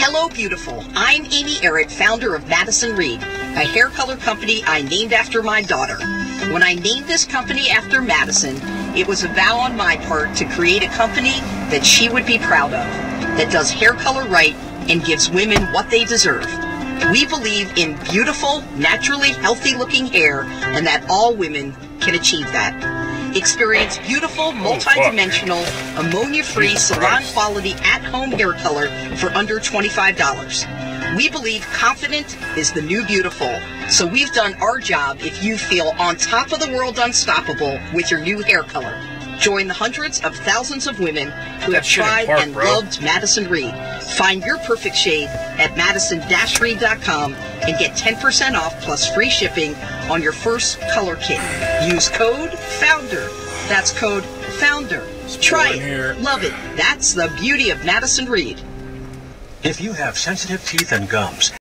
Hello, beautiful. I'm Amy Errett, founder of Madison Reed, a hair color company I named after my daughter. When I named this company after Madison, it was a vow on my part to create a company that she would be proud of, that does hair color right and gives women what they deserve. We believe in beautiful, naturally healthy-looking hair, and that all women can achieve that. Experience beautiful, multi-dimensional, ammonia-free, salon-quality, at-home hair color for under $25. We believe confident is the new beautiful, so we've done our job if you feel on top of the world unstoppable with your new hair color. Join the hundreds of thousands of women who have tried and loved Madison Reed. Find your perfect shade at madison-reed.com and get 10% off plus free shipping on your first color kit. Use code FOUNDER. That's code FOUNDER. Try it. Love it. That's the beauty of Madison Reed. If you have sensitive teeth and gums,